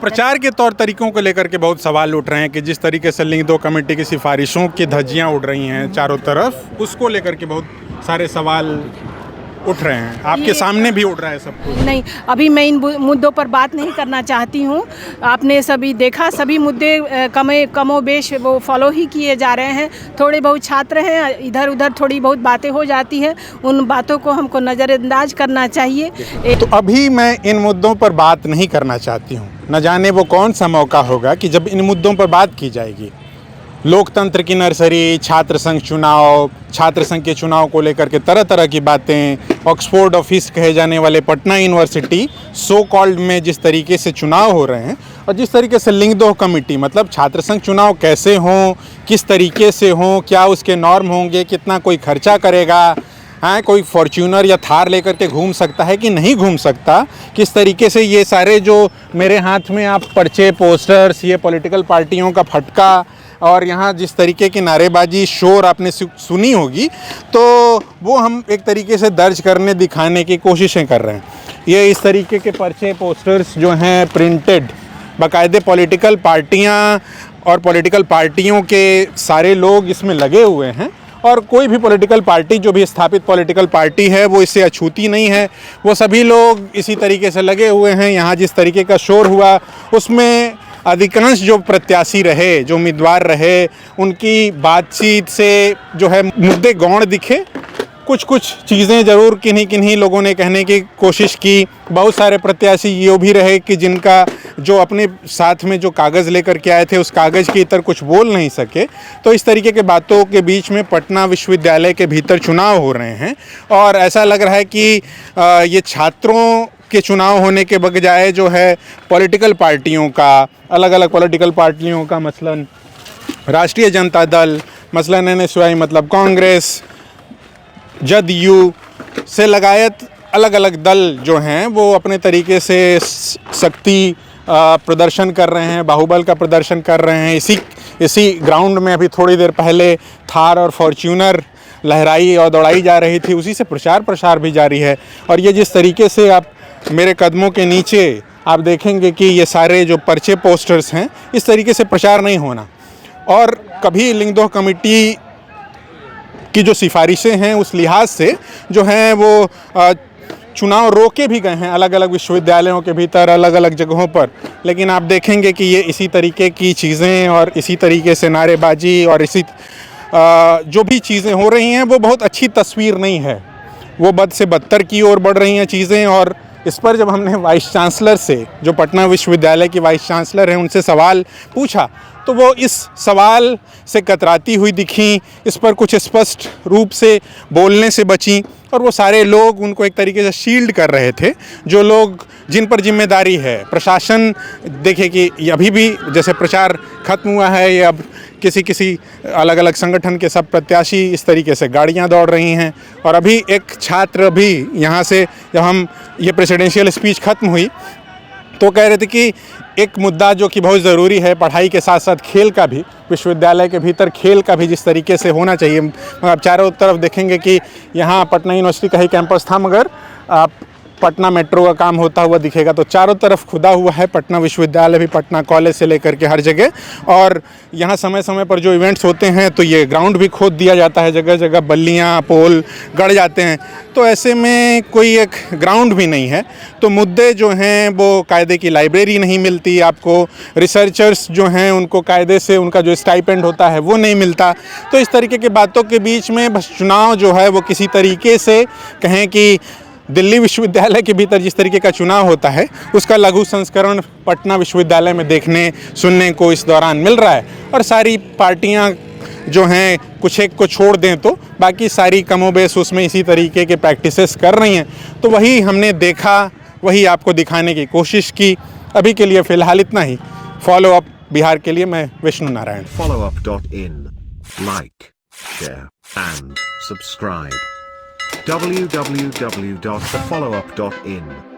प्रचार के तौर तरीकों को लेकर के बहुत सवाल उठ रहे हैं कि जिस तरीके से लिंग दो कमेटी की सिफारिशों की धज्जियां उड़ रही हैं चारों तरफ, उसको लेकर के बहुत सारे सवाल उठ रहे हैं। आपके सामने भी उठ रहा है सब कुछ। नहीं, अभी मैं इन मुद्दों पर बात नहीं करना चाहती हूँ। आपने सभी देखा, सभी मुद्दे कमोबेश वो फॉलो ही किए जा रहे हैं। थोड़े बहुत छात्र हैं, इधर उधर थोड़ी बहुत बातें हो जाती हैं, उन बातों को हमको नज़रअंदाज करना चाहिए। तो अभी मैं इन मुद्दों पर बात नहीं करना चाहती हूँ। न जाने वो कौन सा मौका होगा कि जब इन मुद्दों पर बात की जाएगी। लोकतंत्र की नर्सरी, छात्र संघ चुनाव, छात्र संघ के चुनाव को लेकर के तरह तरह की बातें, ऑक्सफोर्ड ऑफिस कहे जाने वाले पटना यूनिवर्सिटी सो कॉल्ड में जिस तरीके से चुनाव हो रहे हैं, और जिस तरीके से लिंगदोह कमेटी मतलब छात्र संघ चुनाव कैसे हों, किस तरीके से हों, क्या उसके नॉर्म होंगे, कितना कोई खर्चा करेगा, हाँ कोई फॉर्च्यूनर या थार लेकर के घूम सकता है कि नहीं घूम सकता, किस तरीके से ये सारे जो मेरे हाथ में आप पर्चे, पोस्टर्स, ये पॉलिटिकल पार्टियों का फटका और यहाँ जिस तरीके की नारेबाजी शोर आपने सुनी होगी, तो वो हम एक तरीके से दर्ज करने दिखाने की कोशिशें कर रहे हैं। ये इस तरीके के पर्चे, पोस्टर्स जो हैं प्रिंटेड, बाकायदे पॉलिटिकल पार्टियाँ और पॉलिटिकल पार्टियों के सारे लोग इसमें लगे हुए हैं, और कोई भी पॉलिटिकल पार्टी जो भी स्थापित पॉलिटिकल पार्टी है वो इससे अछूती नहीं है। वो सभी लोग इसी तरीके से लगे हुए हैं। यहाँ जिस तरीके का शोर हुआ उसमें अधिकांश जो प्रत्याशी रहे, जो उम्मीदवार रहे, उनकी बातचीत से जो है मुद्दे गौण दिखे। कुछ कुछ चीज़ें ज़रूर किन्हीं किन्हीं लोगों ने कहने की कोशिश की। बहुत सारे प्रत्याशी ये भी रहे कि जिनका जो अपने साथ में जो कागज़ लेकर के आए थे उस कागज़ के इतर कुछ बोल नहीं सके। तो इस तरीके के बातों के बीच में पटना विश्वविद्यालय के भीतर चुनाव हो रहे हैं, और ऐसा लग रहा है कि ये छात्रों के चुनाव होने के बजाय जो है पॉलिटिकल पार्टियों का, अलग अलग पॉलिटिकल पार्टियों का, मसलन राष्ट्रीय जनता दल, मसलन NSY मतलब कांग्रेस, जदयू से लगायत अलग अलग दल जो हैं वो अपने तरीके से शक्ति प्रदर्शन कर रहे हैं, बाहुबल का प्रदर्शन कर रहे हैं। इसी ग्राउंड में अभी थोड़ी देर पहले थार और फॉर्च्यूनर लहराई और दौड़ाई जा रही थी, उसी से प्रसार भी जारी है। और ये जिस तरीके से आप मेरे कदमों के नीचे आप देखेंगे कि ये सारे जो पर्चे, पोस्टर्स हैं, इस तरीके से प्रचार नहीं होना। और कभी लिंगदोह कमेटी की जो सिफारिशें हैं उस लिहाज से जो हैं वो चुनाव रोके भी गए हैं अलग अलग विश्वविद्यालयों के भीतर, अलग अलग जगहों पर, लेकिन आप देखेंगे कि ये इसी तरीके की चीज़ें और इसी तरीके से नारेबाजी और इसी जो भी चीज़ें हो रही हैं वो बहुत अच्छी तस्वीर नहीं है। वो बद से बदतर की ओर बढ़ रही हैं चीज़ें। और इस पर जब हमने वाइस चांसलर से, जो पटना विश्वविद्यालय की वाइस चांसलर हैं, उनसे सवाल पूछा तो वो इस सवाल से कतराती हुई दिखीं, इस पर कुछ स्पष्ट रूप से बोलने से बचीं, और वो सारे लोग उनको एक तरीके से शील्ड कर रहे थे। जो लोग जिन पर जिम्मेदारी है, प्रशासन देखे कि अभी भी जैसे प्रचार खत्म हुआ है, ये अब किसी अलग अलग संगठन के सब प्रत्याशी इस तरीके से गाड़ियां दौड़ रही हैं। और अभी एक छात्र भी यहाँ से, जब हम ये प्रेसिडेंशियल स्पीच खत्म हुई तो कह रहे थे कि एक मुद्दा जो कि बहुत ज़रूरी है, पढ़ाई के साथ साथ खेल का भी, विश्वविद्यालय के भीतर खेल का भी जिस तरीके से होना चाहिए। आप चारों तरफ देखेंगे कि यहाँ पटना यूनिवर्सिटी का ही कैंपस था, मगर आप पटना मेट्रो का काम होता हुआ दिखेगा, तो चारों तरफ खुदा हुआ है पटना विश्वविद्यालय भी, पटना कॉलेज से लेकर के हर जगह। और यहाँ समय समय पर जो इवेंट्स होते हैं तो ये ग्राउंड भी खोद दिया जाता है, जगह जगह बल्लियाँ, पोल गड़ जाते हैं। तो ऐसे में कोई एक ग्राउंड भी नहीं है, तो मुद्दे जो हैं वो कायदे की लाइब्रेरी नहीं मिलती आपको, रिसर्चर्स जो हैं उनको कायदे से उनका जो स्टाइपेंड होता है वो नहीं मिलता। तो इस तरीके की बातों के बीच में बस चुनाव जो है वो किसी तरीके से कहें कि दिल्ली विश्वविद्यालय के भीतर जिस तरीके का चुनाव होता है उसका लघु संस्करण पटना विश्वविद्यालय में देखने सुनने को इस दौरान मिल रहा है। और सारी पार्टियां जो हैं, कुछ एक को छोड़ दें तो बाकी सारी कमोबेश उसमें इसी तरीके के प्रैक्टिसेस कर रही हैं। तो वही हमने देखा, वही आपको दिखाने की कोशिश की। अभी के लिए फ़िलहाल इतना ही। फॉलो अप बिहार के लिए मैं Vishnu Narayan. followup.in, like, share and subscribe. www.thefollowup.in